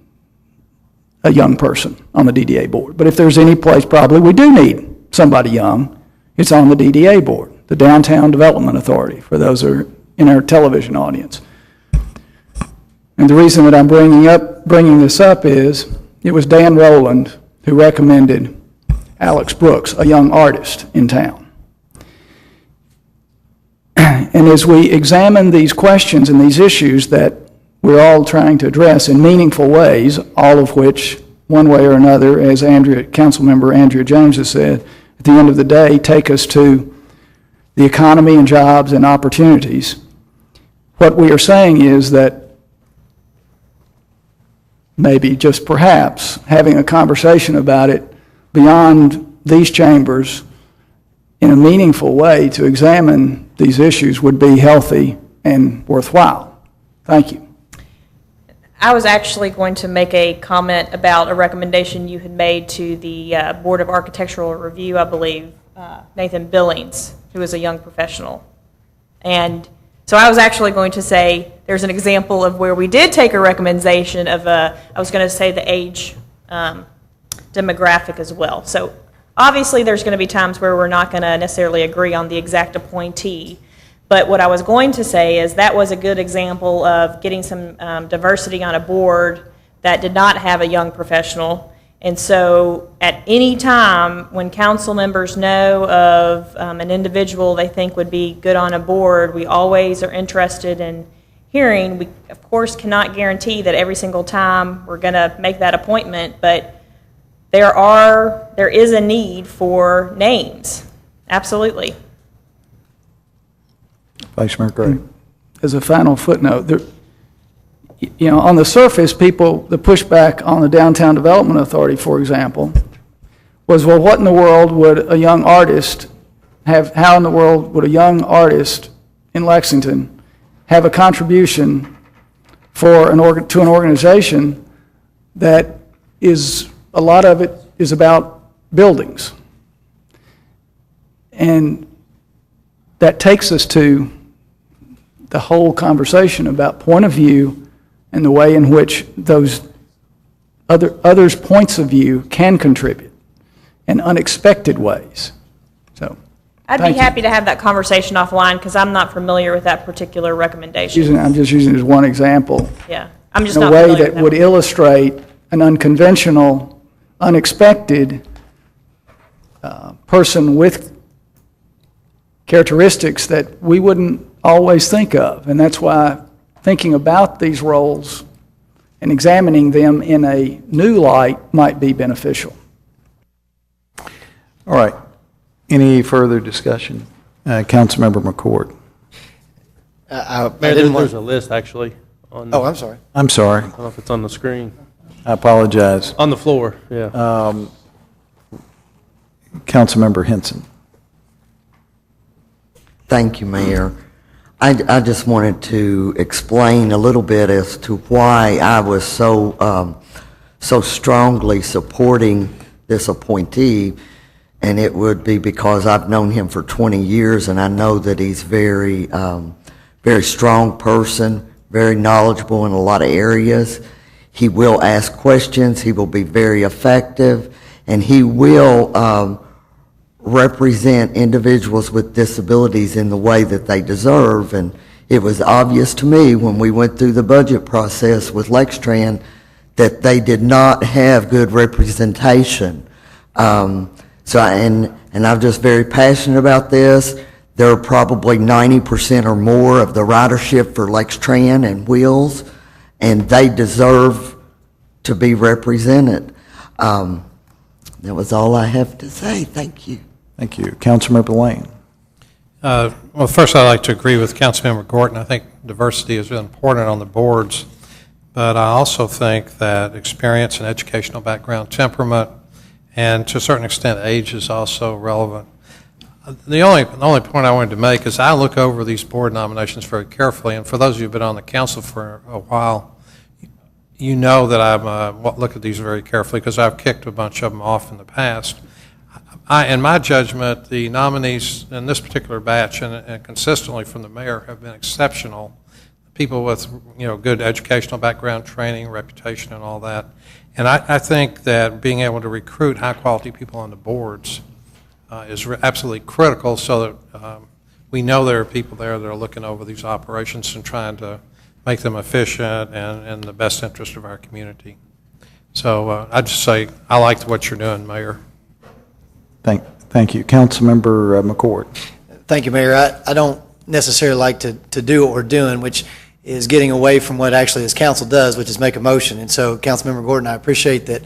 a young person on the DDA board. But if there's any place probably we do need somebody young, it's on the DDA board, the Downtown Development Authority, for those who are in our television audience. And the reason that I'm bringing this up is it was Dan Rowland who recommended Alex Brooks, a young artist in town. And as we examine these questions and these issues that we're all trying to address in meaningful ways, all of which, one way or another, as Councilmember Andrea Jones has said, at the end of the day, take us to the economy and jobs and opportunities. What we are saying is that maybe, just perhaps, having a conversation about it beyond these chambers in a meaningful way to examine these issues would be healthy and worthwhile. Thank you. I was actually going to make a comment about a recommendation you had made to the Board of Architectural Review, I believe, Nathan Billings, who is a young professional. And so I was actually going to say there's an example of where we did take a recommendation of I was going to say the age demographic as well. So obviously there's going to be times where we're not going to necessarily agree on the exact appointee. But what I was going to say is that was a good example of getting some diversity on a board that did not have a young professional. And so at any time when council members know of an individual they think would be good on a board, we always are interested in hearing. We, of course, cannot guarantee that every single time we're going to make that appointment, but there is a need for names. Absolutely. Vice Mayor Gray. As a final footnote, on the surface, the pushback on the Downtown Development Authority, for example, was, well, what in the world would a young artist how in the world would a young artist in Lexington have a contribution to an organization that is, a lot of it is about buildings? And that takes us to the whole conversation about point of view and the way in which those others' points of view can contribute in unexpected ways. So, I'd be happy to have that conversation offline because I'm not familiar with that particular recommendation. I'm just using it as one example. Yeah, I'm just in not a way familiar that with would illustrate an unconventional, unexpected person with characteristics that we wouldn't always think of. And that's why thinking about these roles and examining them in a new light might be beneficial. All right. Any further discussion? Councilmember McCord. There's a list, actually. On I'm sorry. I'm sorry. I don't know if it's on the screen. I apologize. On the floor, yeah. Councilmember Henson. Thank you, Mayor. I just wanted to explain a little bit as to why I was so strongly supporting this appointee, and it would be because I've known him for 20 years, and I know that he's very strong person, very knowledgeable in a lot of areas. He will ask questions. He will be very effective, and he will represent individuals with disabilities in the way that they deserve. And it was obvious to me when we went through the budget process with Lextran that they did not have good representation. I'm just very passionate about this. There are probably 90% or more of the ridership for Lextran and Wheels, and they deserve to be represented. That was all I have to say. Thank you. Thank you. Councilmember Lane. Well, first, I'd like to agree with Councilmember Gorton. I think diversity is important on the boards, but I also think that experience and educational background, temperament, and to a certain extent, age is also relevant. The only point I wanted to make is I look over these board nominations very carefully, and for those of you who've been on the council for a while, you know that I look at these very carefully because I've kicked a bunch of them off in the past. In my judgment, the nominees in this particular batch and consistently from the mayor have been exceptional. People with good educational background, training, reputation, and all that. And I think that being able to recruit high-quality people on the boards is absolutely critical so that we know there are people there that are looking over these operations and trying to make them efficient and in the best interest of our community. So I'd just say I like what you're doing, Mayor. Thank you. Councilmember McCord. Thank you, Mayor. I don't necessarily like to do what we're doing, which is getting away from what actually this council does, which is make a motion. And so, Councilmember Gordon, I appreciate that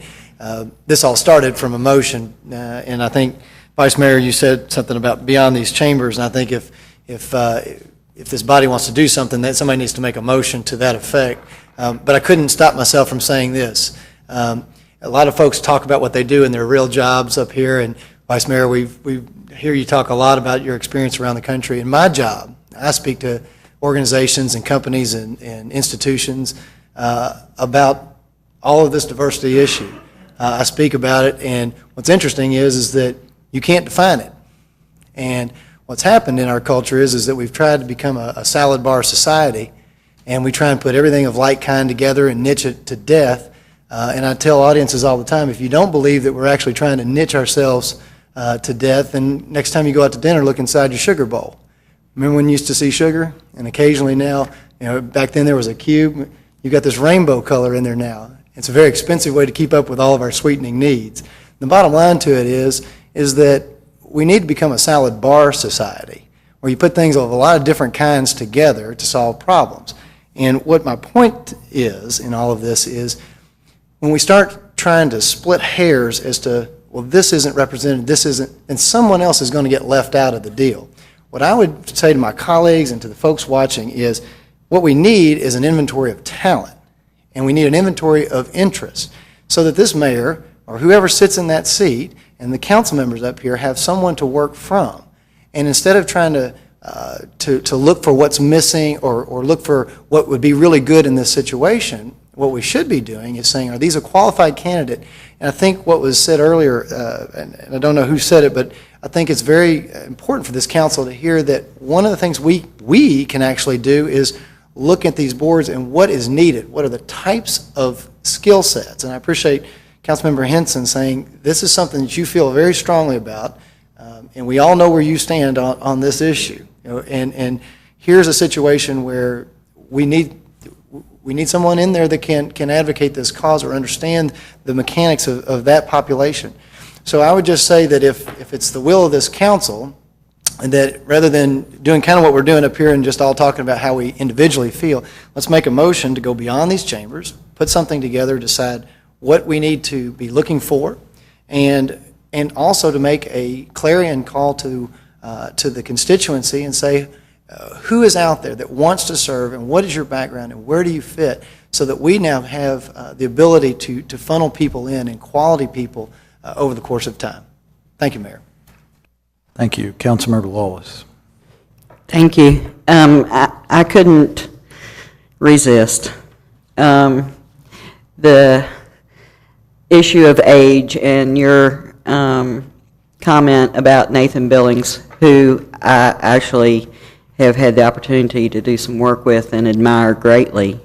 this all started from a motion. And I think, Vice Mayor, you said something about beyond these chambers. And I think if this body wants to do something, that somebody needs to make a motion to that effect. But I couldn't stop myself from saying this. A lot of folks talk about what they do in their real jobs up here, and Vice Mayor, we hear you talk a lot about your experience around the country. In my job, I speak to organizations and companies and institutions about all of this diversity issue. I speak about it, and what's interesting is that you can't define it. And what's happened in our culture is that we've tried to become a salad bar society, and we try and put everything of like kind together and niche it to death. And I tell audiences all the time, if you don't believe that we're actually trying to niche ourselves to death, then next time you go out to dinner, look inside your sugar bowl. Remember when you used to see sugar? And occasionally now, back then there was a cube. You've got this rainbow color in there now. It's a very expensive way to keep up with all of our sweetening needs. The bottom line to it is that we need to become a salad bar society, where you put things of a lot of different kinds together to solve problems. And what my point is in all of this is, when we start trying to split hairs as to, well, this isn't represented, this isn't, and someone else is going to get left out of the deal. What I would say to my colleagues and to the folks watching is, what we need is an inventory of talent, and we need an inventory of interest, so that this mayor, or whoever sits in that seat, and the council members up here have someone to work from. And instead of trying to look for what's missing or look for what would be really good in this situation, what we should be doing is saying, are these a qualified candidate? And I think what was said earlier, and I don't know who said it, but I think it's very important for this council to hear that one of the things we can actually do is look at these boards and what is needed. What are the types of skill sets? And I appreciate Councilmember Henson saying this is something that you feel very strongly about, and we all know where you stand on this issue. And here's a situation where we need someone in there that can advocate this cause or understand the mechanics of that population. So I would just say that if it's the will of this council, and that rather than doing kind of what we're doing up here and just all talking about how we individually feel, let's make a motion to go beyond these chambers, put something together, decide what we need to be looking for, and also to make a clarion call to the constituency and say, who is out there that wants to serve, and what is your background, and where do you fit, so that we now have the ability to funnel people in and quality people over the course of time. Thank you, Mayor. Thank you. Councilmember Lawless. Thank you. I couldn't resist. The issue of age and your comment about Nathan Billings, who I actually have had the opportunity to do some work with and admire greatly.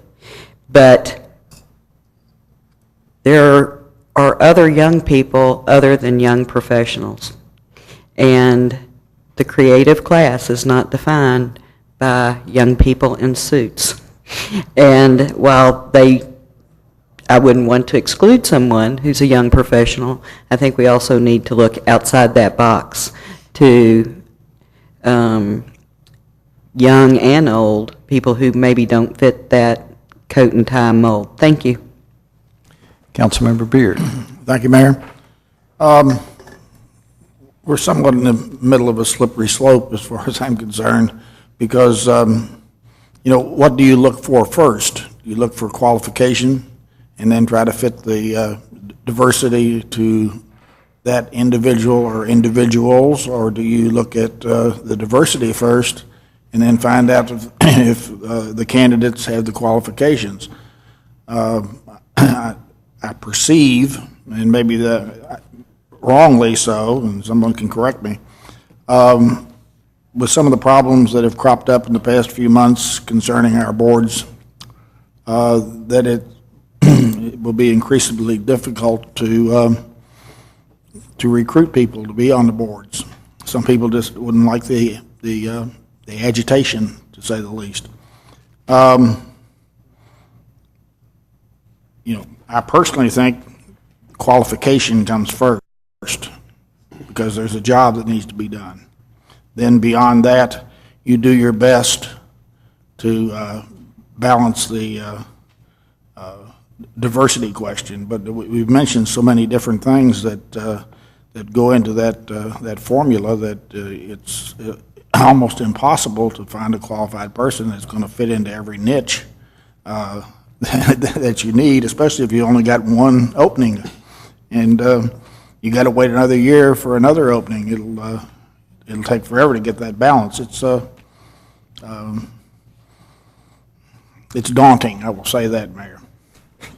But there are other young people other than young professionals. And the creative class is not defined by young people in suits. And while I wouldn't want to exclude someone who's a young professional, I think we also need to look outside that box to young and old people who maybe don't fit that coat and tie mold. Thank you. Councilmember Beard. Thank you, Mayor. We're somewhat in the middle of a slippery slope as far as I'm concerned, because, what do you look for first? You look for qualification and then try to fit the diversity to that individual or individuals, or do you look at the diversity first and then find out if the candidates have the qualifications? I perceive, and maybe wrongly so, and someone can correct me, with some of the problems that have cropped up in the past few months concerning our boards, that it will be increasingly difficult to recruit people to be on the boards. Some people just wouldn't like the agitation, to say the least. I personally think qualification comes first, because there's a job that needs to be done. Then beyond that, you do your best to balance the diversity question. But we've mentioned so many different things that go into that formula that it's almost impossible to find a qualified person that's going to fit into every niche that you need, especially if you only got one opening, and you got to wait another year for another opening. It'll take forever to get that balance. It's daunting, I will say that, Mayor.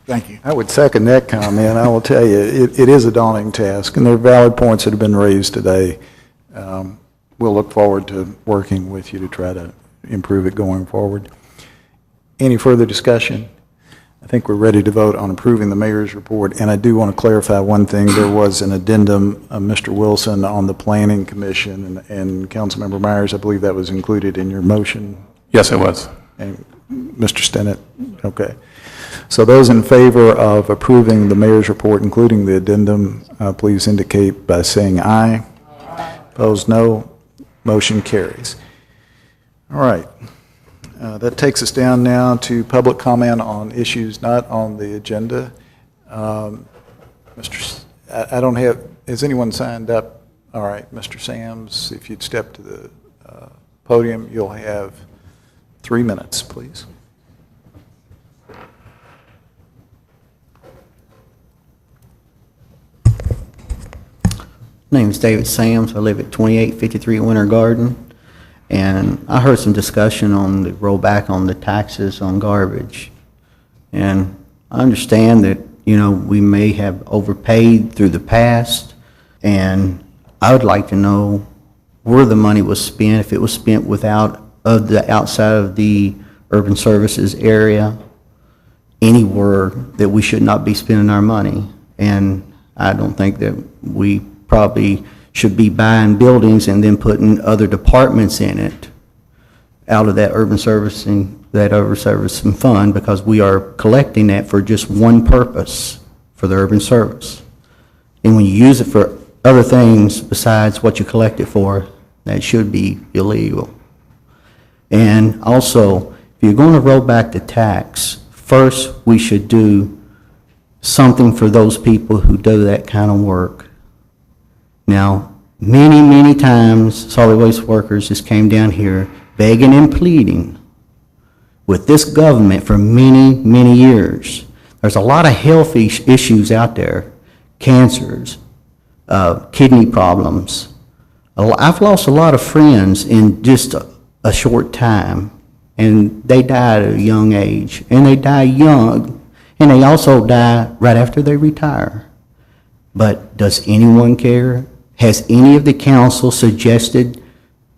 Thank you. I would second that comment. I will tell you, it is a daunting task, and there are valid points that have been raised today. We'll look forward to working with you to try to improve it going forward. Any further discussion? I think we're ready to vote on approving the mayor's report, and I do want to clarify one thing. There was an addendum, Mr. Wilson, on the Planning Commission, and Councilmember Myers, I believe that was included in your motion. Yes, it was. And Mr. Stinnett? Okay. So those in favor of approving the mayor's report, including the addendum, please indicate by saying aye. Opposed, no. Motion carries. All right. That takes us down now to public comment on issues not on the agenda. I don't have, has anyone signed up? All right, Mr. Sams, if you'd step to the podium, you'll have 3 minutes, please. My name is David Sams. I live at 2853 Winter Garden. And I heard some discussion on the rollback on the taxes on garbage. And I understand that, we may have overpaid through the past. And I would like to know where the money was spent, if it was spent outside of the urban services area, anywhere that we should not be spending our money. And I don't think that we probably should be buying buildings and then putting other departments in it out of that urban servicing fund, because we are collecting that for just one purpose, for the urban service. And when you use it for other things besides what you collect it for, that should be illegal. And also, if you're going to roll back the tax, first we should do something for those people who do that kind of work. Now, many, many times, solid waste workers just came down here begging and pleading with this government for many, many years. There's a lot of health issues out there, cancers, kidney problems. I've lost a lot of friends in just a short time, and they died at a young age, and they die young, and they also die right after they retire. But does anyone care? Has any of the council suggested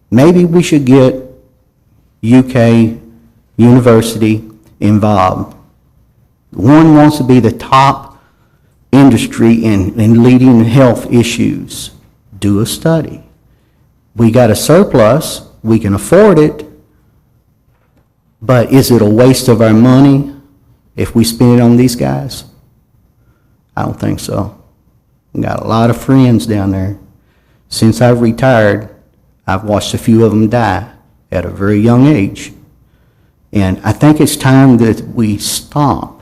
maybe we should get UK University involved? One wants to be the top industry in leading health issues. Do a study. We got a surplus, we can afford it, but is it a waste of our money if we spend it on these guys? I don't think so. We got a lot of friends down there. Since I've retired, I've watched a few of them die at a very young age. And I think it's time that we stop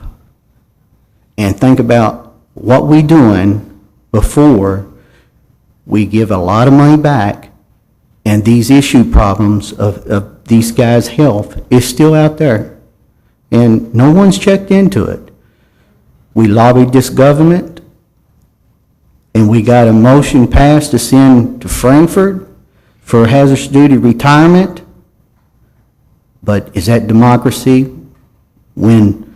and think about what we're doing before we give a lot of money back and these issue problems of these guys' health is still out there. And no one's checked into it. We lobbied this government, and we got a motion passed to send to Frankfurt for hazardous duty retirement. But is that democracy when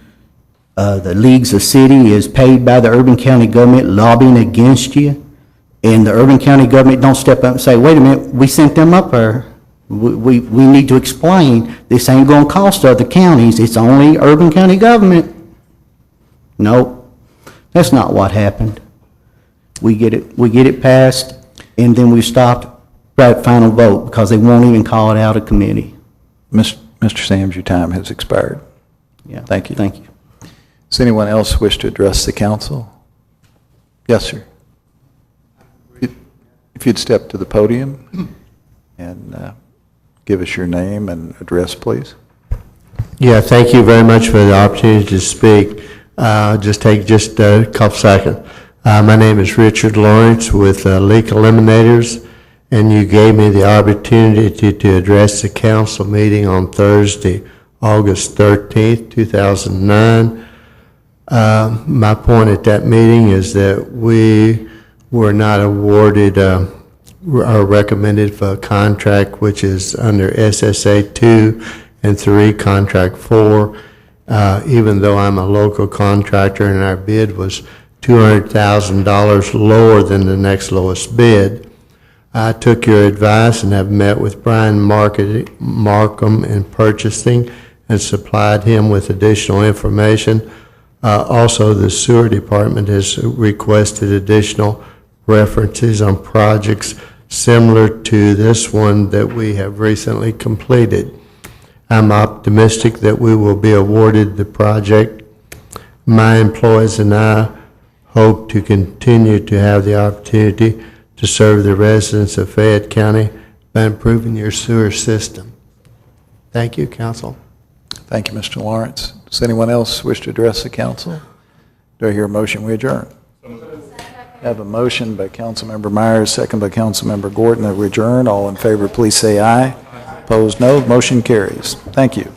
the leagues of city is paid by the urban county government lobbying against you, and the urban county government don't step up and say, wait a minute, we sent them up there. We need to explain this ain't going to cost other counties. It's only urban county government. Nope, that's not what happened. We get it passed, and then we stopped right at final vote because they won't even call it out of committee. Mr. Sams, your time has expired. Yeah. Thank you. Thank you. Does anyone else wish to address the council? Yes, sir. If you'd step to the podium and give us your name and address, please. Yeah, thank you very much for the opportunity to speak. Just take a couple seconds. My name is Richard Lawrence with Leak Eliminators, and you gave me the opportunity to address the council meeting on Thursday, August 13th, 2009. My point at that meeting is that we were not awarded or recommended for a contract which is under SSA 2 and 3, contract 4, even though I'm a local contractor and our bid was $200,000 lower than the next lowest bid. I took your advice and have met with Brian Markham in purchasing and supplied him with additional information. Also, the sewer department has requested additional references on projects similar to this one that we have recently completed. I'm optimistic that we will be awarded the project. My employees and I hope to continue to have the opportunity to serve the residents of Fayette County by improving your sewer system. Thank you, Council. Thank you, Mr. Lawrence. Does anyone else wish to address the council? Do I hear a motion? We adjourn. I have a motion by Councilmember Myers, second by Councilmember Gordon that we adjourn. All in favor, please say aye. Opposed, no. Motion carries. Thank you.